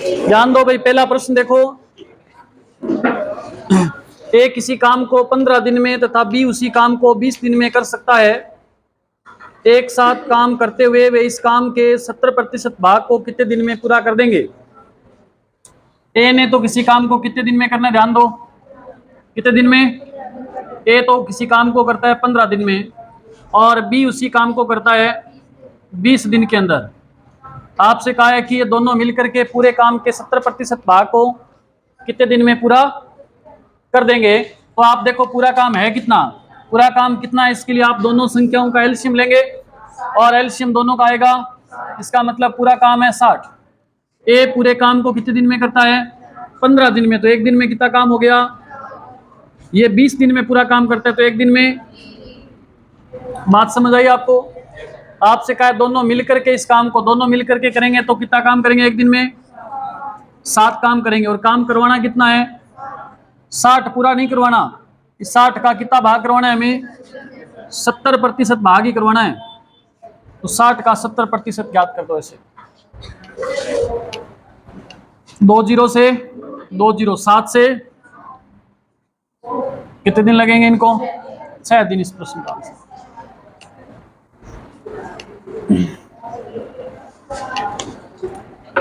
ध्यान दो भाई, पहला प्रश्न देखो। ए किसी काम को 15 दिन में तथा बी उसी काम को 20 दिन में कर सकता है। एक साथ काम करते हुए वे इस काम के 70% भाग को कितने दिन में पूरा कर देंगे। ए ने तो किसी काम को कितने दिन में करना है, ध्यान दो, कितने दिन में। ए तो किसी काम को करता है 15 दिन में और बी उसी काम को करता है 20 दिन के अंदर। आपसे कहा है कि ये दोनों मिलकर के पूरे काम के 70% भाग को कितने दिन में पूरा कर देंगे। तो आप देखो पूरा काम है कितना, पूरा काम कितना है, इसके लिए आप दोनों संख्याओं का एलसीएम लेंगे और एलसीएम दोनों का आएगा, इसका मतलब पूरा काम है 60। ए पूरे काम को कितने दिन में करता है, 15 दिन में, तो एक दिन में कितना काम हो गया। ये 20 दिन में पूरा काम करता है तो एक दिन में। बात समझ आई आपको। आपसे कहा दोनों मिलकर के इस काम को दोनों मिलकर के करेंगे तो कितना काम करेंगे एक दिन में, 7 काम करेंगे। और काम करवाना कितना है, 60, पूरा नहीं करवाना। इस 60 का कितना भाग करवाना है हमें, 70% भाग ही करवाना है। तो 60 का 70% ज्ञात कर दो ऐसे। 2 जीरो से 2 जीरो 7 से कितने दिन लगेंगे इनको, 6 दिन इस प्रश्न का आंसर।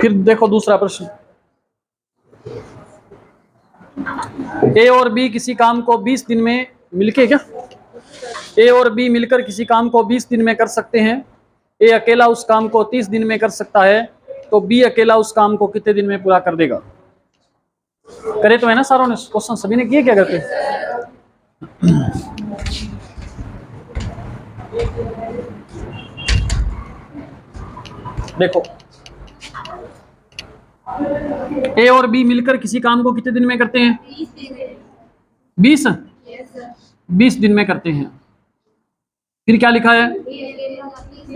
फिर देखो दूसरा प्रश्न। ए और बी किसी काम को 20 दिन में मिलके, क्या ए और बी मिलकर किसी काम को 20 दिन में कर सकते हैं। ए अकेला उस काम को 30 दिन में कर सकता है, तो बी अकेला उस काम को कितने दिन में पूरा कर देगा। करे तो है ना सारों ने, क्वेश्चन सभी ने किए क्या करके। देखो ए और बी मिलकर किसी काम को कितने दिन में करते हैं, 20 दिन में करते हैं। फिर क्या लिखा है,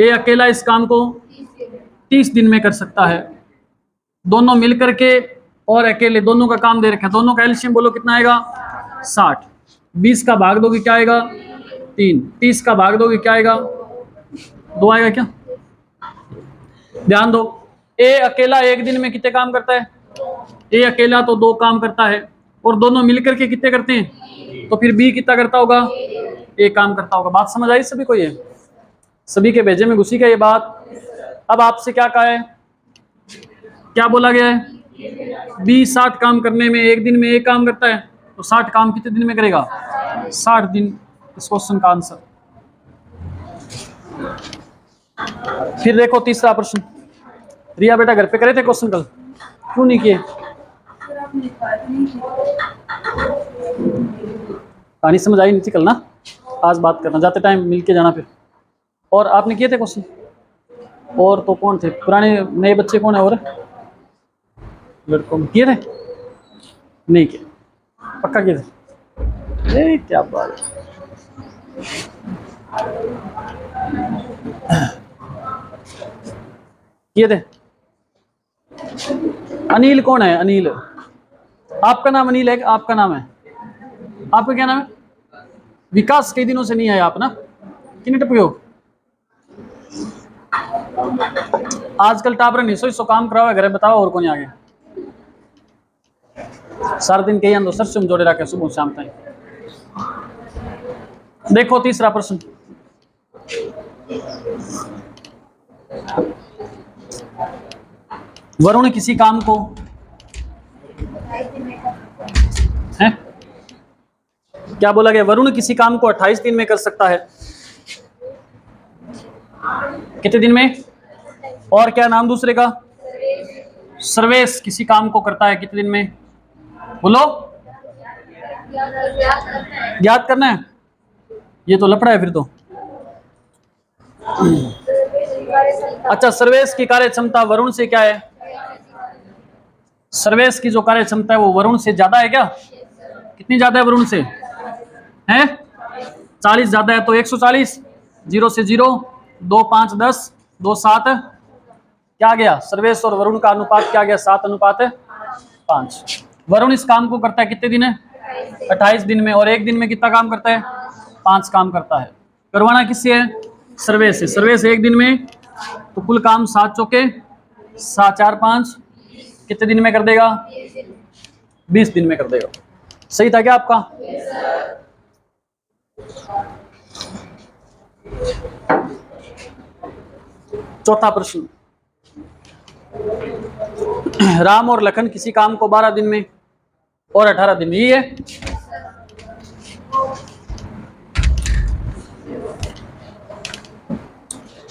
ए अकेला इस काम को 30 दिन में कर सकता है। दोनों मिलकर के और अकेले दोनों का काम दे रखा है, दोनों का एलसीएम बोलो कितना आएगा, 60। 20 का भाग दोगे क्या आएगा, 3। 30 का भाग दोगे क्या आएगा, 2 आएगा क्या। ध्यान दो, ए अकेला एक दिन में कितने काम करता है, ए अकेला तो 2 काम करता है और दोनों मिलकर के कितने करते हैं, तो फिर बी कितना करता होगा, 1 काम करता होगा। बात समझ आई सभी को, ये सभी के भेजे में घुसी क्या ये बात। अब आपसे क्या कहा है, क्या बोला गया है, बी 60 काम करने में एक दिन में 1 काम करता है, तो 60 काम कितने दिन में करेगा, 60 दिन इस क्वेश्चन का आंसर। फिर देखो तीसरा प्रश्न। रिया बेटा घर पे करे थे क्वेश्चन कल, क्यों नहीं किए। कहानी समझ आई नहीं थी कल ना, आज बात करना, जाते टाइम मिल के जाना फिर। और आपने किए थे क्वेश्चन, और तो कौन थे पुराने नए बच्चे कौन है, और लड़कों में किए थे, नहीं किए, पक्का किए थे। क्या बात किए थे। अनिल कौन है, अनिल, आपका नाम अनिल है, आपका नाम है, आपका क्या नाम है, विकास। कई दिनों से नहीं आए आप ना, किन टपयो आजकल टाबर नहीं सो काम कराओ घर, बताओ और कौन आगे सारा दिन कहीं अंदर सर जोड़े रखे सुबह शाम तक। देखो तीसरा प्रश्न। वरुण किसी काम को है, क्या बोला गया, वरुण किसी काम को 28 दिन में कर सकता है। कितने दिन में, और क्या नाम दूसरे का, सर्वेश किसी काम को करता है कितने दिन में, बोलो याद करना है, ये तो लफड़ा है फिर तो। अच्छा, सर्वेश की कार्य क्षमता वरुण से क्या है, सर्वेश की जो कार्य क्षमता है वो वरुण से ज्यादा है क्या, कितनी ज्यादा है वरुण से, है 40 ज्यादा है, तो 140, 0 से 0, 2 5 10, 2 7, क्या गया, सर्वेश और वरुण का अनुपात क्या गया, 7:5। वरुण इस काम को करता है कितने दिन है, 28 दिन में, और एक दिन में कितना काम करता है, 5 काम करता है। करवाना किससे है, सर्वेश से। सर्वेश एक दिन में, तो कुल काम 7 चौके 7 4 5, कितने दिन में कर देगा? 20 दिन में कर देगा। सही था क्या आपका? चौथा प्रश्न, राम और लखन किसी काम को 12 दिन में और 18 दिन में, ये है।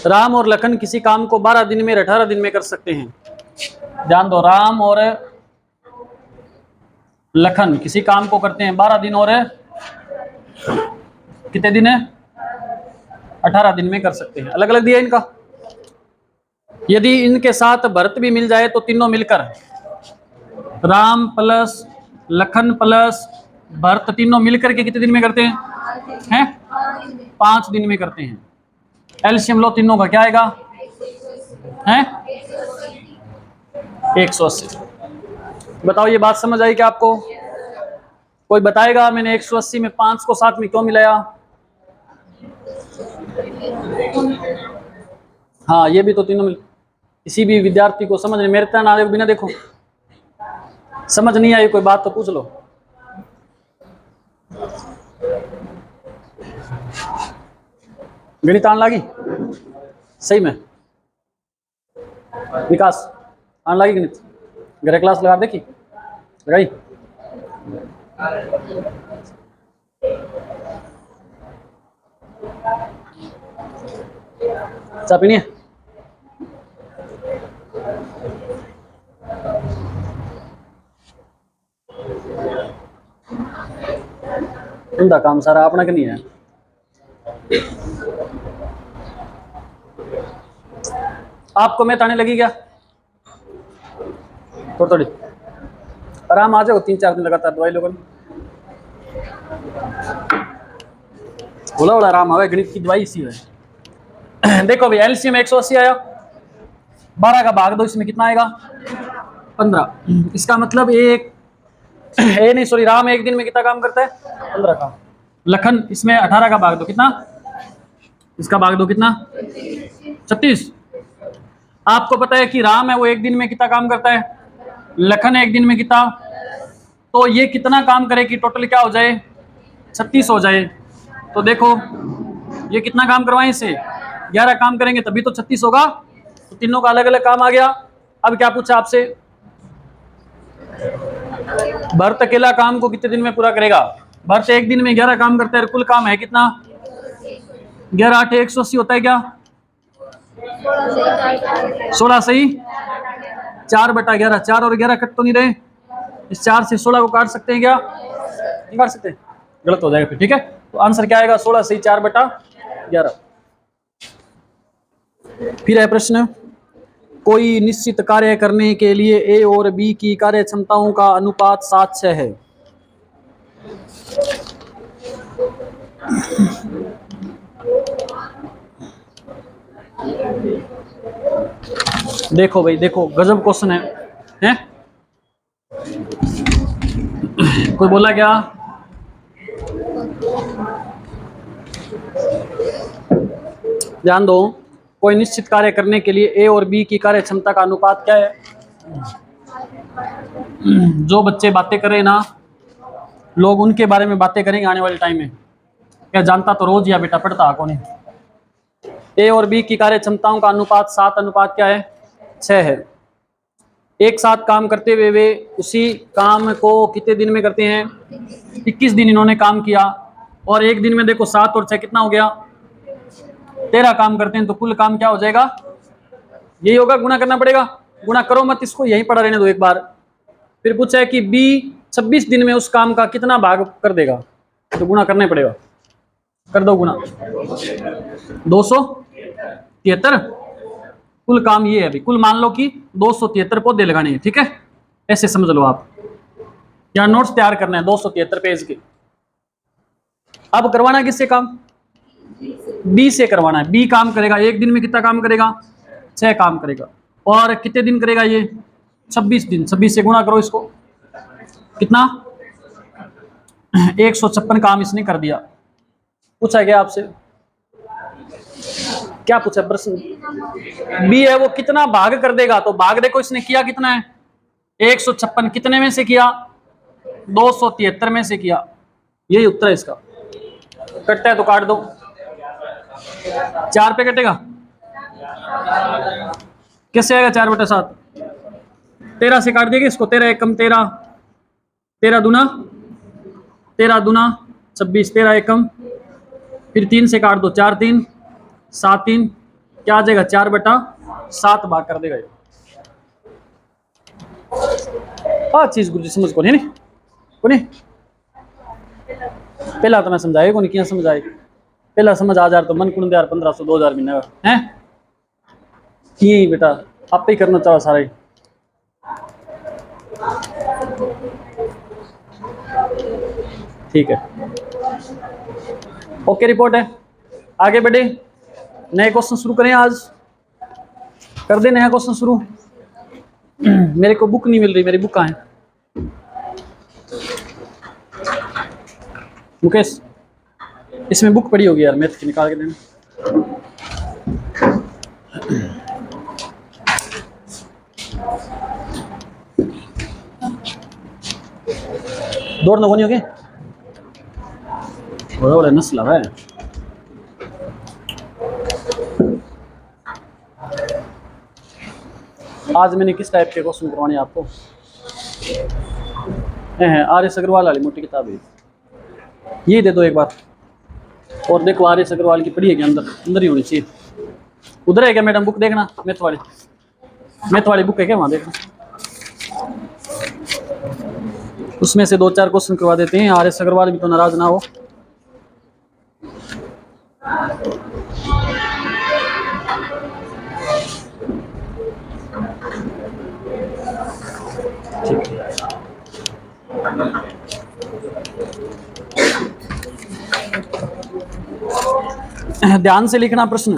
राम और लखन किसी काम को 12 दिन में और 18 दिन में कर सकते हैं। ध्यान दो, राम और लखन किसी काम को करते हैं 12 दिन और कितने दिन है? 18 दिन में कर सकते हैं। अलग अलग दिया इनका। यदि इनके साथ भरत भी मिल जाए तो तीनों मिलकर, राम प्लस लखन प्लस भरत, तीनों मिलकर के कितने दिन में करते हैं? 5 दिन में करते हैं। एलसीएम लो तीनों का, क्या आएगा? 180। बताओ ये बात समझ आई क्या आपको? कोई बताएगा मैंने 180 में 5 को साथ में क्यों मिलाया? हाँ, ये भी तो तीनों मिल, किसी भी विद्यार्थी को समझ नहीं, मेरे तरह ना बिना देखो, समझ नहीं आई कोई बात तो पूछ लो। गणित आने लगी सही में? विकास आने लगी गणित? घर क्लास लगा देखी? लगाई? चाय पीनी है? उनका काम सारा अपना का नहीं है। आपको मैं ताने लगी क्या? थोड़ी थोड़ी आराम आ जाओ, 3-4 दिन लगातार दवाई लोगों बोला बोला आराम आवे, गणित की दवाई इसी है। देखो भाई, एलसीएम 180 आया, 12 का भाग दो, इसमें कितना आएगा? 15। इसका मतलब राम एक दिन में कितना काम करता है? 15 का। लखन इसमें 18 का भाग दो, कितना? इसका भाग दो, कितना? 36। आपको पता है कि राम है वो एक दिन में कितना काम करता है, लखन एक दिन में कितना, तो ये कितना काम करे कि टोटल क्या हो जाए? 36 हो जाए। तो देखो ये कितना काम करवाएं इससे? 11 काम करेंगे तभी तो 36 होगा। तो तीनों का अलग अलग काम आ गया। अब क्या पूछा आपसे? भरत अकेला काम को कितने दिन में पूरा करेगा? भरत एक दिन में 11 काम करता है, कुल काम है कितना? 11 8 180 होता है क्या? 16 सही। 4/11, 4 और 11 कट तो नहीं रहे? इस 4 से 16 को काट सकते हैं क्या? नहीं काट सकते, गलत हो जाएगा फिर। ठीक है, तो आंसर क्या आएगा? 16 सही, 4/11। फिर है प्रश्न, कोई निश्चित कार्य करने के लिए ए और बी की कार्य क्षमताओं का अनुपात 7:6 है। देखो भाई, देखो गजब क्वेश्चन है, हैं? कोई बोला क्या? ध्यान दो, कोई निश्चित कार्य करने के लिए ए और बी की कार्य क्षमता का अनुपात क्या है? जो बच्चे बातें करें ना, लोग उनके बारे में बातें करेंगे आने वाले टाइम में। क्या जानता तो रोज या बेटा पढ़ता कौन है? ए और बी की कार्य क्षमताओं का अनुपात 7 अनुपात क्या है? 6 है। एक साथ काम करते हुए वे उसी काम को कितने दिन में करते हैं? 21 दिन इन्होंने काम किया, और एक दिन में देखो 7 और 6 कितना हो गया? 13 काम करते हैं, तो कुल काम क्या हो जाएगा? यही होगा, गुणा करना पड़ेगा। गुणा करो मत इसको, यही पढ़ा रहने दो एक बार। फिर पूछा है कि बी 26 दिन में उस काम का कितना भाग कर देगा, तो गुणा करना ही पड़ेगा। कर दो गुणा, 273। कुल काम ये है अभी, कुल मान लो कि 273 पौधे लगाने हैं। ठीक है, ऐसे समझ लो आप, यहाँ नोट्स तैयार करना है 273 पेज के। अब करवाना किससे काम? बी से करवाना है। बी काम करेगा, एक दिन में कितना काम करेगा? 6 काम करेगा। और कितने दिन करेगा ये? 26 दिन। 26 से गुणा करो इसको, कितना? 156 काम इसने कर दिया। पूछा गया आपसे, क्या पूछा प्रश्न? बी है वो कितना भाग कर देगा, तो भाग देखो इसने किया कितना है? 156 कितने में से किया? 273 में से किया। यही उत्तर है इसका। कटता है तो काट दो। 4 पे कटेगा, कैसे आएगा? 4/7। 13 से काट देगा इसको। 13 एकम 13, 13 दूना 26, 13 एकम, फिर 3 से काट दो, 4 3 7 3, क्या आ जाएगा? 4/7 भाग कर देगा ये। चीज गुरु जी समझ को नहीं पहला तो मैं समझाए को नहीं किया समझाए। पहला समझ आ जा तो मन कुण यार 1500 2000 महीने का है कि बेटा आप ही करना चाहो सारा ही। ठीक है, ओके, रिपोर्ट है। आगे बढ़े, नए क्वेश्चन शुरू करें। आज कर दे नया क्वेश्चन शुरू। मेरे को बुक नहीं मिल रही, मेरी बुक कहाँ है? मुकेश, इसमें बुक पड़ी होगी यार, मैथ की, निकाल के देना। दौड़ना को नहीं होगे, बड़ा नस्ल है। आज मैंने किस टाइप के क्वेश्चन करवाने आपको? आर.एस. अग्रवाल वाली मोटी किताब है, ये दे दो एक बार। और देखो आर.एस. अग्रवाल की पढ़ी है कि अंदर ही होनी चाहिए। उधर है क्या मैडम बुक? देखना मैथ वाली बुक है क्या? वहाँ देखना, उसमें से 2-4 क्वेश्चन करवा देते हैं। आर.एस. अग्रवाल भी तो नाराज ना हो। ध्यान से लिखना प्रश्न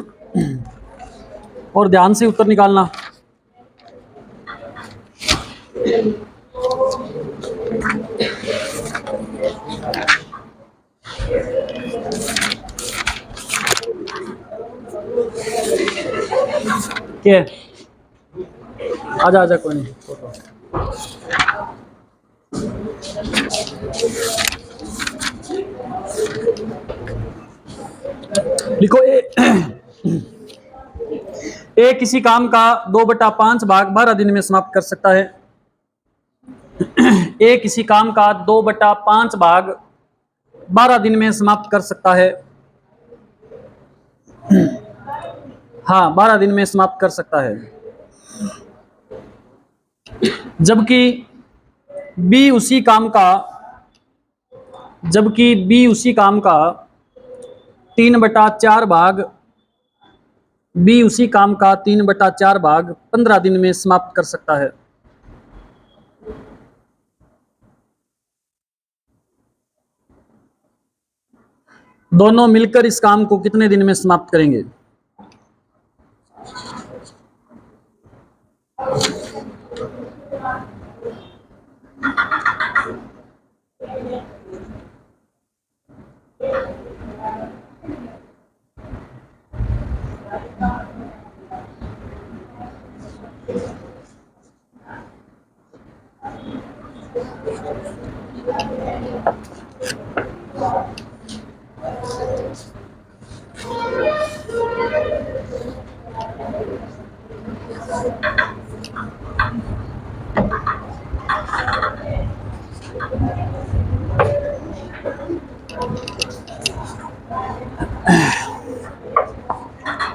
और ध्यान से उत्तर निकालना। क्या आजा कोई नहीं। लिखो ए किसी काम का 2/5 भाग 12 दिन में समाप्त कर सकता है। ए किसी काम का 2/5 भाग 12 दिन में समाप्त कर सकता है। हाँ, 12 दिन में समाप्त कर सकता है। जबकि बी उसी काम का 3/4 भाग 15 दिन में समाप्त कर सकता है। दोनों मिलकर इस काम को कितने दिन में समाप्त करेंगे?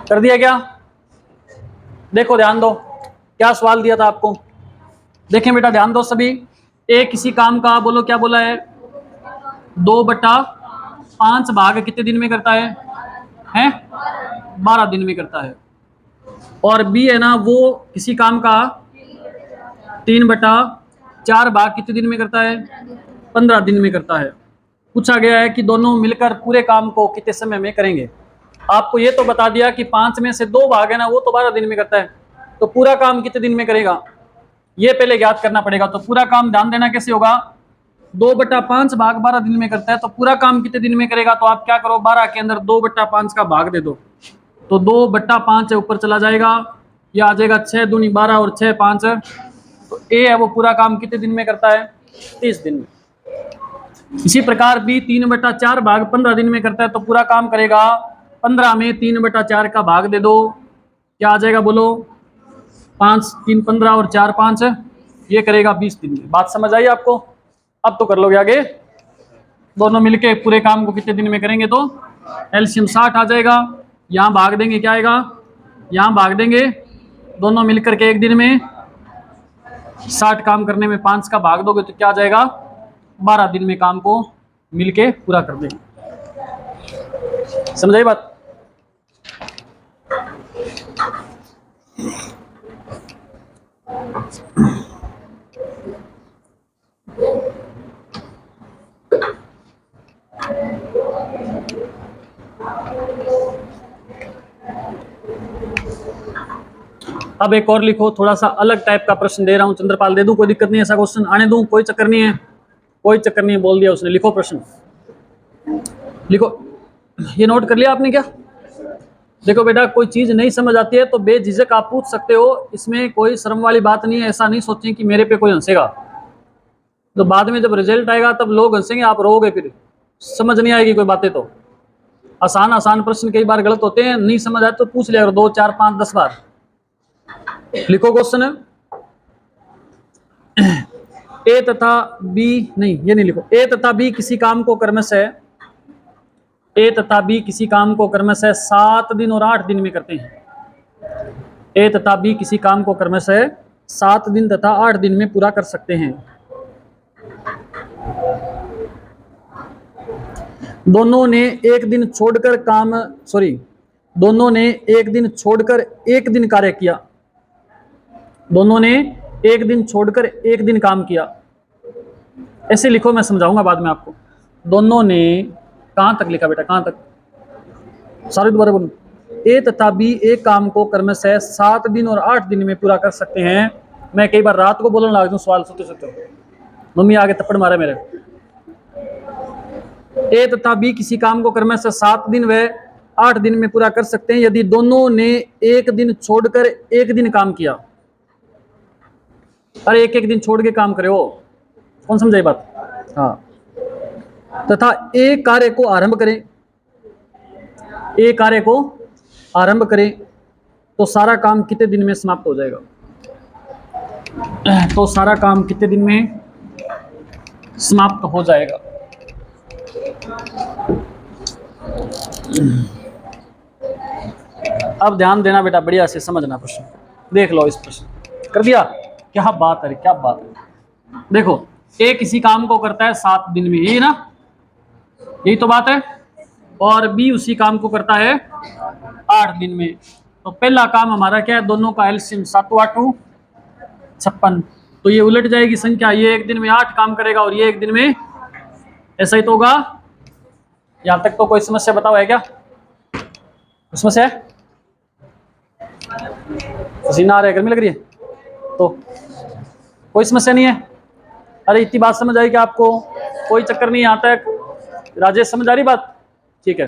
कर दिया क्या? देखो ध्यान दो, क्या सवाल दिया था आपको? देखें बेटा ध्यान दो सभी। ए किसी काम का, बोलो क्या बोला है? 2/5 भाग कितने दिन में करता है? 12 दिन में करता है। और बी है ना, वो किसी काम का 3/4 भाग कितने दिन में करता है? 15 दिन में करता है। पूछा गया है कि दोनों मिलकर पूरे काम को कितने समय में करेंगे। आपको ये तो बता दिया कि 5 में से 2 भाग है ना, वो तो 12 दिन में करता है, तो पूरा काम कितने दिन में करेगा ये पहले ज्ञात करना पड़ेगा। तो पूरा काम ध्यान देना कैसे होगा? 2/5 भाग 12 दिन में करता है, तो पूरा काम कितने दिन में करेगा? तो आप क्या करो, 12 के अंदर 2/5 का भाग दे दो, तो 2/5 ऊपर चला जाएगा, यह आ जाएगा 6 दूनी 12 और 6 5 तो ए है वो पूरा काम कितने दिन में करता है? 30 दिन में। इसी प्रकार बी 3/4 भाग 15 दिन में करता है, तो पूरा काम करेगा 15 में 3/4 का भाग दे दो, क्या आ जाएगा बोलो? 5 3 15 और 4 5, ये करेगा 20 दिन में। बात समझ आई आपको? अब तो कर लोगे आगे। दोनों मिलके पूरे काम को कितने दिन में करेंगे? तो एलसीएम 60 आ जाएगा। यहाँ भाग देंगे, क्या आएगा? यहाँ भाग देंगे, दोनों मिलकर के एक दिन में 60 काम करने में 5 का भाग दोगे तो क्या आ जाएगा? 12 दिन में काम को मिलके पूरा कर देंगे। समझ आई बात? अब एक और लिखो, थोड़ा सा अलग टाइप का प्रश्न दे रहा हूं, चंद्रपाल दे दूं? कोई दिक्कत नहीं, ऐसा क्वेश्चन आने दूं? कोई चक्कर नहीं है, कोई चक्कर नहीं है, बोल दिया उसने। लिखो प्रश्न, लिखो। ये नोट कर लिया आपने क्या? देखो बेटा, कोई चीज नहीं समझ आती है तो बेझिझक आप पूछ सकते हो, इसमें कोई शर्म वाली बात नहीं है। ऐसा नहीं सोचें कि मेरे पे कोई हंसेगा, तो बाद में जब रिजल्ट आएगा तब लोग हंसेंगे, आप रोओगे, फिर समझ नहीं आएगी कोई बातें। तो आसान आसान प्रश्न कई बार गलत होते हैं, नहीं समझ आए तो पूछ लिया करो 2 4 5 10 बार। लिखो क्वेश्चन, ए तथा बी, नहीं ये नहीं लिखो। ए तथा बी किसी काम को क्रमशः, ए तथा बी किसी काम को क्रमशः 7 दिन और 8 दिन में करते हैं। ए तथा बी किसी काम को क्रमशः 7 दिन तथा 8 दिन में पूरा कर सकते हैं। दोनों ने एक दिन छोड़कर दोनों ने एक दिन छोड़कर एक दिन कार्य किया। दोनों ने एक दिन छोड़कर एक दिन काम किया। ऐसे लिखो, मैं समझाऊंगा बाद में आपको। दोनों ने, कहां तक लिखा बेटा, कहां तक? सारे दोबारा बोलो। ए तथा बी एक काम को क्रमशः 7 दिन और 8 दिन में पूरा कर सकते हैं। मैं कई बार रात को बोलने लगा दूं सवाल सोते सोते, मम्मी आगे थप्पड़ मारा मेरे। ए तथा बी किसी काम को क्रमशः 7 दिन व 8 दिन में पूरा कर सकते हैं यदि दोनों ने एक दिन छोड़कर एक दिन काम किया। अरे एक दिन छोड़ के काम करे हो, कौन समझाई बात? हाँ। तथा एक कार्य को आरंभ करें, एक कार्य को आरंभ करें तो सारा काम कितने दिन में समाप्त हो जाएगा? तो सारा काम कितने दिन में समाप्त हो जाएगा? अब ध्यान देना बेटा, बढ़िया से समझना प्रश्न। देख लो इस प्रश्न कर दिया, क्या बात है, क्या बात है। देखो, ए किसी काम को करता है 7 दिन में, यही ना, यही तो बात है। और बी उसी काम को करता है 8 दिन में। तो पहला काम हमारा क्या है? दोनों का एलसीएम 7 8 56। तो ये उलट जाएगी संख्या, ये एक दिन में 8 काम करेगा और ये एक दिन में, ऐसा ही तो होगा। यहां तक तो कोई समस्या बताओ है क्या? समस्या है? पसीना आ रहा है, गर्मी लग रही है, तो कोई समस्या नहीं है। अरे इतनी बात समझ आई क्या आपको? कोई चक्कर नहीं आता है। राजेश समझ आ रही बात? ठीक है।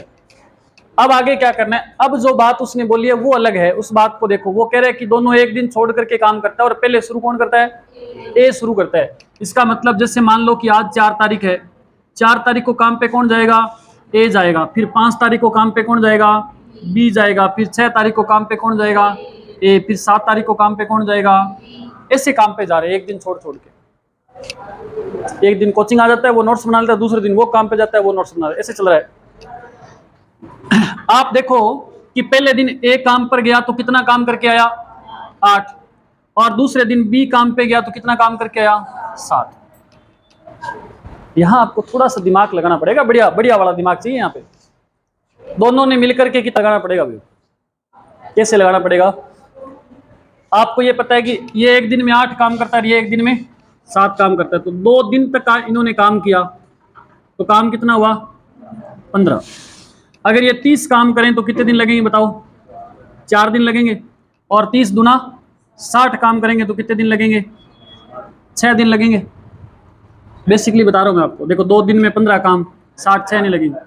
अब आगे क्या करना है? अब जो बात उसने बोली है वो अलग है, उस बात को देखो। वो कह रहे हैं कि दोनों एक दिन छोड़ करके काम करता है और पहले शुरू कौन करता है? ए शुरू करता है। इसका मतलब जैसे मान लो कि आज 4 तारीख है, 4 तारीख को काम पे कौन जाएगा? ए जाएगा। फिर 5 तारीख को काम पे कौन जाएगा? बी जाएगा। फिर 6 तारीख को काम पे कौन जाएगा? ए। फिर 7 तारीख को काम पे कौन जाएगा? ऐसे काम पे जा रहे हैं एक दिन छोड़ छोड़ के। एक दिन कोचिंग आ जाता है, वो नोट्स बना लेता है, दूसरे दिन वो काम पे जाता है, वो नोट्स बना रहा है, ऐसे चल रहा है। आप देखो कि पहले दिन ए काम पर गया तो कितना काम करके आया? 8। और दूसरे दिन बी काम पे गया तो कितना काम करके आया? 7। यहां आपको थोड़ा सा दिमाग लगाना पड़ेगा, बढ़िया बढ़िया वाला दिमाग चाहिए यहाँ पे। दोनों ने मिलकर के कितना लगाना पड़ेगा? भी कैसे लगाना पड़ेगा? आपको ये पता है कि ये एक दिन में 8 काम करता है, ये एक दिन में 7 काम करता है, तो 2 दिन तक इन्होंने काम किया तो काम कितना हुआ? 15। अगर ये 30 काम करें तो कितने दिन लगेंगे बताओ? 4 दिन लगेंगे। और 30 दूना 60 काम करेंगे तो कितने दिन लगेंगे? 6 दिन लगेंगे। बेसिकली बता रहा हूँ मैं आपको। देखो 2 दिन में 15 काम, 60 6 नहीं लगेंगे,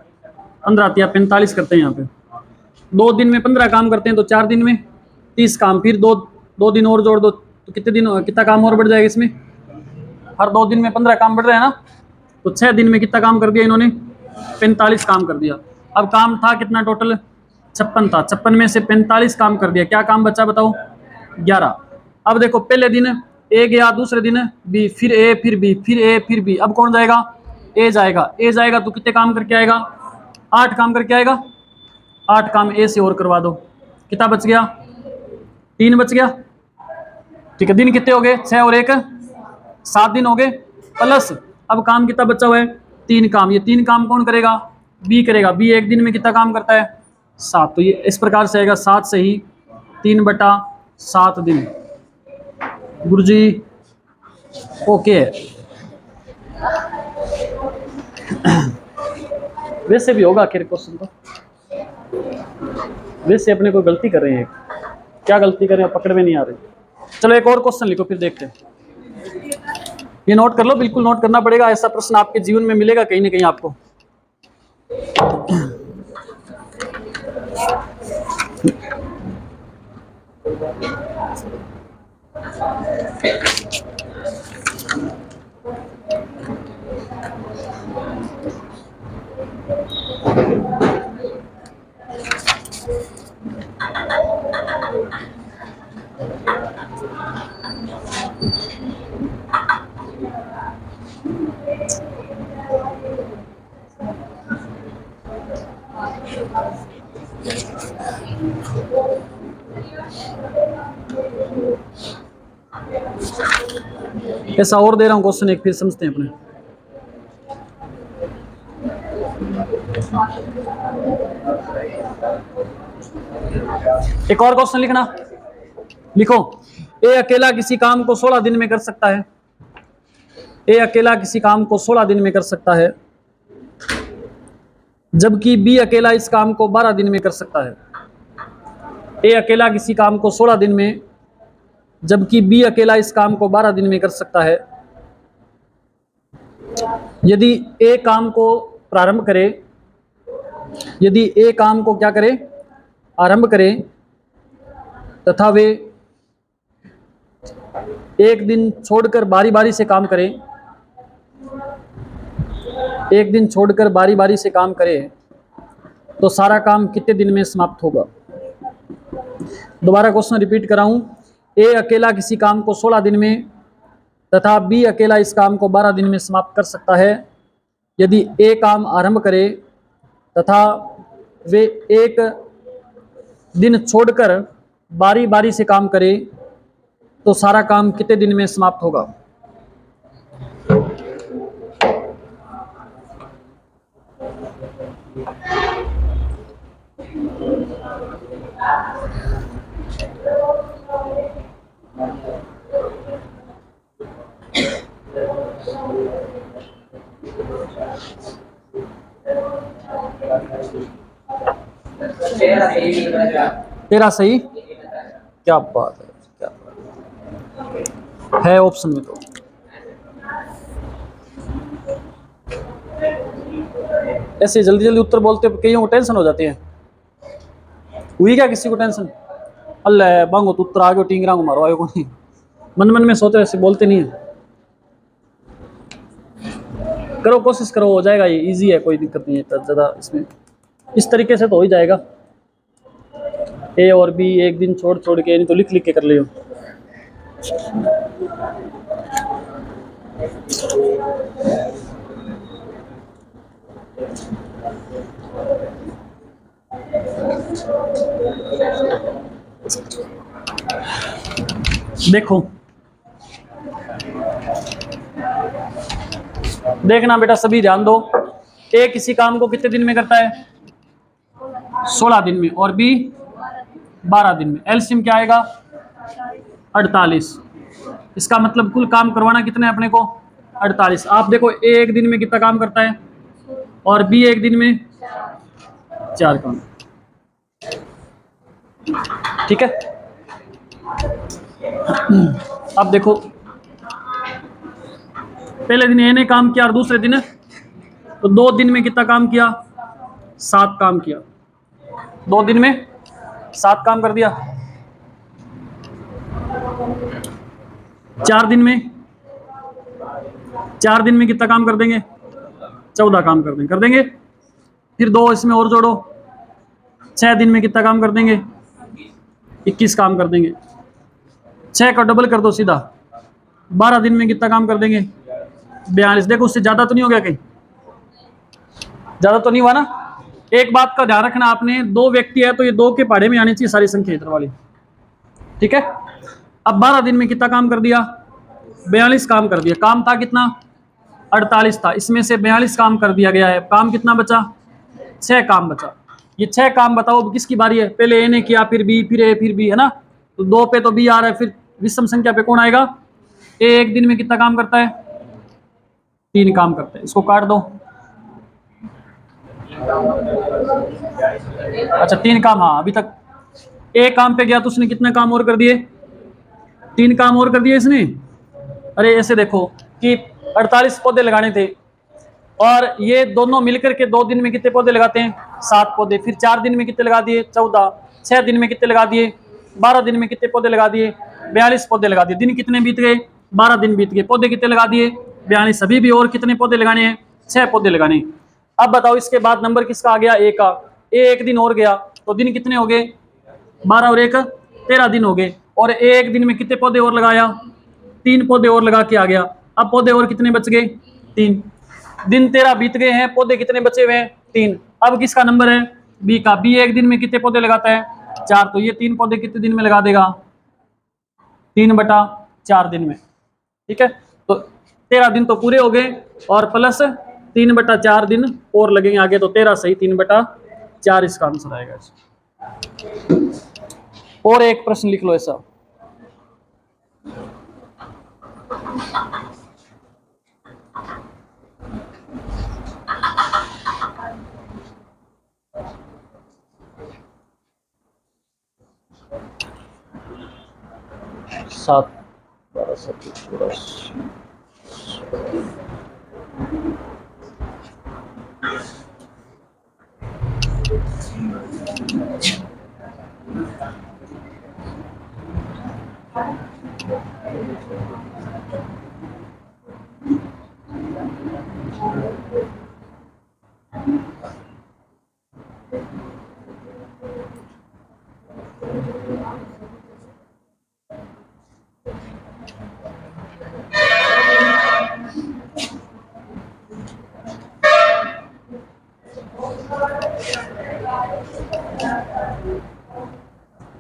15 या 45 करते हैं यहाँ पे। 2 दिन में 15 काम करते हैं तो 4 दिन में 30 काम, फिर दो दिन और जोड़ दो तो कितना काम और बढ़ जाएगा इसमें? हर 2 दिन में 15 काम बढ़ रहा है ना, तो 6 दिन में कितना काम कर दिया इन्होंने? 45 काम कर दिया। अब काम था कितना टोटल? 56 था, 56 में से 45 काम कर दिया, क्या काम बचा बताओ? 11। अब देखो पहले दिन ए गया, दूसरे दिन बी, फिर ए, फिर बी, फिर ए, फिर बी। अब कौन जाएगा? ए जाएगा। ए जाएगा तो कितने काम करके आएगा? 8 काम करके आएगा। 8 काम ए से और करवा दो, कितना बच गया? 3 बच गया। ठीक है, दिन कितने हो गए? 6 और 1 7 दिन हो गए। प्लस अब काम कितना बचा हुआ है? 3 काम। ये 3 काम कौन करेगा? बी करेगा। बी एक दिन में कितना काम करता है? 7। तो ये इस प्रकार से आएगा 7 से ही 3/7 दिन। गुरुजी ओके है। वैसे भी होगा आखिर क्वेश्चन तो, वैसे अपने को गलती कर रहे हैं, क्या गलती कर रहे हैं पकड़ में नहीं आ रही। चलो एक और क्वेश्चन लिखो फिर देखते हैं। ये नोट कर लो, बिल्कुल नोट करना पड़ेगा, ऐसा प्रश्न आपके जीवन में मिलेगा कहीं ना कहीं आपको। ऐसा और दे रहा हूं क्वेश्चन एक, फिर समझते हैं अपने। एक और क्वेश्चन लिखना, लिखो। ए अकेला किसी काम को 16 दिन में कर सकता है। ए अकेला किसी काम को 16 दिन में कर सकता है, जबकि बी अकेला इस काम को 12 दिन में कर सकता है। ए अकेला किसी काम को 16 दिन में, जबकि बी अकेला इस काम को 12 दिन में कर सकता है। यदि ए काम को प्रारंभ करे, यदि ए काम को क्या करे? आरंभ करे, तथा वे एक दिन छोड़कर बारी बारी से काम करें, एक दिन छोड़कर बारी बारी से काम करे, तो सारा काम कितने दिन में समाप्त होगा? दोबारा क्वेश्चन रिपीट कराऊं। ए अकेला किसी काम को 16 दिन में तथा बी अकेला इस काम को 12 दिन में समाप्त कर सकता है। यदि ए काम आरंभ करे तथा वे एक दिन छोड़कर बारी बारी से काम करे, तो सारा काम कितने दिन में समाप्त होगा? तेरा सही, क्या बात है, क्या बात है ऑप्शन में। तो ऐसे जल्दी जल्दी उत्तर बोलते कईयों को टेंशन हो जाती है। हुई क्या किसी को टेंशन? अल्लाह बांगो तो उत्तर आ गयो, टिंगरा को मारो आयो को नहीं, मन मन में सोते ऐसे बोलते नहीं है। करो, कोशिश करो, हो जाएगा, ये इजी है, कोई दिक्कत नहीं है ज़्यादा इसमें। इस तरीके से तो हो ही जाएगा। ए और बी एक दिन छोड़ छोड़ के, नहीं तो लिख लिख के कर लियो। देखो देखना बेटा, सभी ध्यान दो। ए किसी काम को कितने दिन में करता है? 16 दिन में, और बी 12 दिन में। एलसीएम क्या आएगा? 48। इसका मतलब कुल काम करवाना कितने अपने को? 48। आप देखो ए एक दिन में कितना काम करता है और बी एक दिन में 4 काम। ठीक है, अब देखो पहले दिन ए ने काम किया और दूसरे दिन, तो 2 दिन में कितना काम किया? 7 काम किया। 2 दिन में 7 काम कर दिया। 4 दिन में, 4 दिन में कितना काम कर देंगे? 14 काम कर देंगे। फिर 2 इसमें और जोड़ो, 6 दिन में कितना काम कर देंगे? 21 काम कर देंगे। 6 का डबल कर दो सीधा, 12 दिन में कितना काम कर देंगे? 42। देखो उससे ज्यादा तो नहीं हो गया? कहीं ज्यादा तो नहीं हुआ ना? एक बात का ध्यान रखना आपने, 2 व्यक्ति है तो ये 2 के पहाड़े में आनी चाहिए सारी संख्या इधर वाली, ठीक है। अब 12 दिन में कितना काम कर दिया? 42 काम कर दिया। काम था कितना? 48 था, इसमें से 42 काम कर दिया गया है। काम कितना बचा? 6 काम बचा। ये 6 काम बताओ अब किसकी बारी है? पहले ए ने किया, फिर बी, फिर ए, फिर बी, है ना? तो 2 पे तो बी आ रहा है, फिर विषम संख्या पे कौन आएगा? ए एक दिन में कितना काम करता है? 3 काम करता है। इसको काट दो। अच्छा 3 काम, हाँ अभी तक एक काम पे गया तो उसने कितने काम और कर दिए? 3 काम और कर दिए इसने। अरे ऐसे देखो कि 48 पौधे लगाने थे और ये दोनों मिलकर के 2 दिन में कितने पौधे लगाते हैं? 7 पौधे। फिर 4 दिन में कितने लगा दिए? 14। 6 दिन में कितने लगा दिए? 12 दिन में कितने पौधे लगा दिए? 42 पौधे लगा दिए। दिन कितने बीत गए? 12 दिन बीत गए। पौधे कितने लगा दिए? 42। अभी भी और कितने पौधे लगाने हैं? 6 पौधे लगाने हैं। अब बताओ इसके बाद नंबर किसका आ गया? ए का। ए एक दिन और गया तो दिन कितने हो गए? 12 और 1 13 दिन हो गए। और ए एक दिन में कितने पौधे और लगाया? 3 पौधे और लगा के आ गया। अब पौधे और कितने बच गए? 3। दिन 13 बीत गए हैं, पौधे कितने बचे हुए हैं? 3। अब किसका नंबर है? बी का। बी एक दिन में कितने पौधे लगाता है? 4। तो ये 3 पौधे कितने दिन में लगा देगा? 3/4 दिन में, ठीक है। तो 13 दिन तो पूरे हो गए और प्लस 3/4 दिन और लगेंगे आगे, तो 13 सही 3/4 इसका आंसर आएगा। और एक प्रश्न लिख लो ऐसा। सात 12 7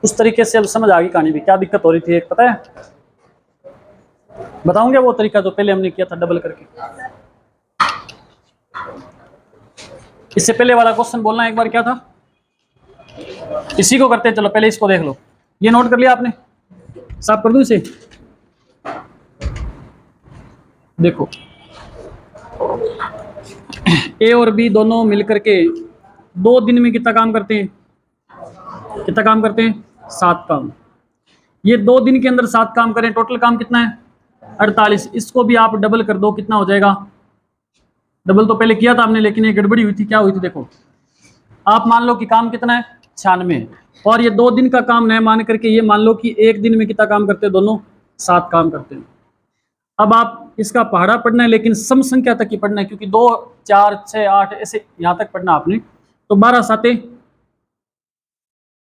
उस तरीके से अब समझ आ गई कहानी भी। क्या दिक्कत हो रही थी एक पता है? बताऊंगे वो तरीका जो पहले हमने किया था डबल करके। इससे पहले वाला क्वेश्चन बोलना एक बार क्या था? इसी को करते हैं। चलो पहले इसको देख लो। ये नोट कर लिया आपने? साफ कर दूं इसे? देखो ए और बी दोनों मिलकर के 2 दिन में कितना काम करते हैं? कितना काम करते हैं? 7 काम। ये 2 दिन के अंदर 7 काम करें, टोटल काम कितना है? 48। इसको भी आप डबल कर दो, कितना हो जाएगा? डबल तो पहले किया था हमने लेकिन ये गड़बड़ी हुई थी। क्या हुई थी देखो, आप मान लो कि काम कितना है? 96। और ये 2 दिन का काम नहीं मान करके ये मान लो कि एक दिन में कितना काम करते हैं? दोनों 7 काम करते हैं। अब आप इसका पहाड़ा पढ़ना है लेकिन सम संख्या तक ही पढ़ना है, क्योंकि 2 4 6 8 ऐसे यहाँ तक पढ़ना आपने। तो 12 साते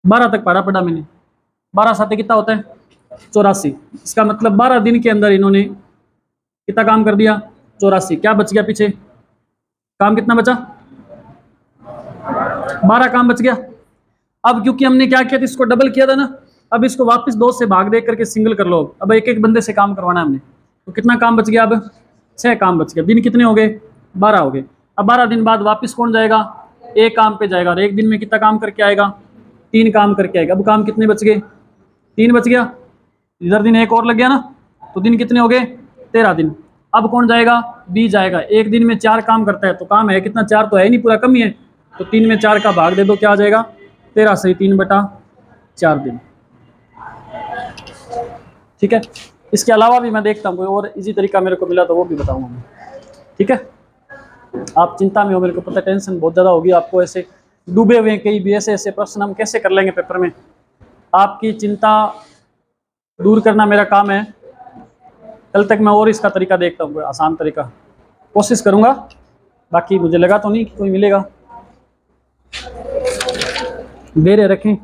12 तक पढ़ा पढ़ा मैंने। 12 साते कितना होता है? 84। इसका मतलब 12 दिन के अंदर इन्होंने कितना काम कर दिया? 84। क्या बच गया पीछे? काम कितना बचा? 12 काम बच गया। अब क्योंकि हमने क्या किया था, इसको डबल किया था ना, अब इसको वापस 2 से भाग दे करके सिंगल कर लो। अब एक एक बंदे से काम करवाना है हमने, तो कितना काम बच गया? अब 6 काम बच गया। दिन कितने हो गए? 12 हो गए। अब 12 दिन बाद वापस कौन जाएगा? एक काम पे जाएगा और एक दिन में कितना काम करके आएगा? 3 काम करके आएगा। अब काम कितने बच गए? 3 बच गया। इधर दिन एक और लग गया ना, तो दिन कितने हो गए? 13 दिन। अब कौन जाएगा? बी जाएगा। एक दिन में 4 काम करता है तो काम है कितना? 4 तो है ही नहीं, पूरा कम ही है। तो 3 में 4 का भाग दे दो, क्या आ जाएगा? 13 सही 3/4 दिन, ठीक है। इसके अलावा भी मैं देखता हूँ कोई और इजी तरीका मेरे को मिला तो वो भी बताऊंगा मैं, ठीक है। आप चिंता में हो, मेरे को पता, टेंशन बहुत ज़्यादा होगी आपको, ऐसे डूबे हुए हैं कई भी ऐसे ऐसे प्रश्न हम कैसे कर लेंगे पेपर में। आपकी चिंता दूर करना मेरा काम है। कल तक मैं और इसका तरीका देखता हूँ, आसान तरीका कोशिश करूँगा। बाकी मुझे लगा तो नहीं कि कोई मिलेगा। धैर्य रखें,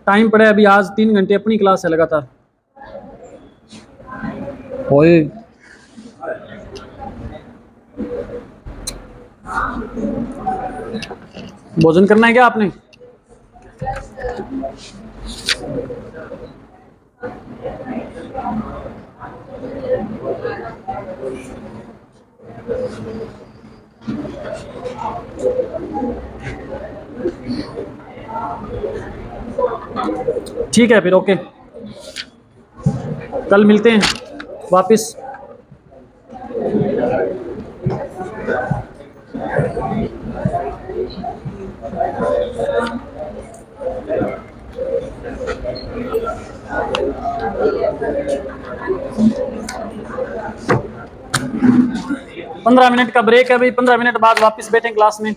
टाइम पड़े अभी, आज 3 घंटे अपनी क्लास है लगातार। ओए भोजन करना है क्या आपने? ठीक है फिर, ओके, कल मिलते हैं वापस। पंद्रह मिनट का ब्रेक है भाई, 15 मिनट बाद वापस बैठें क्लास में।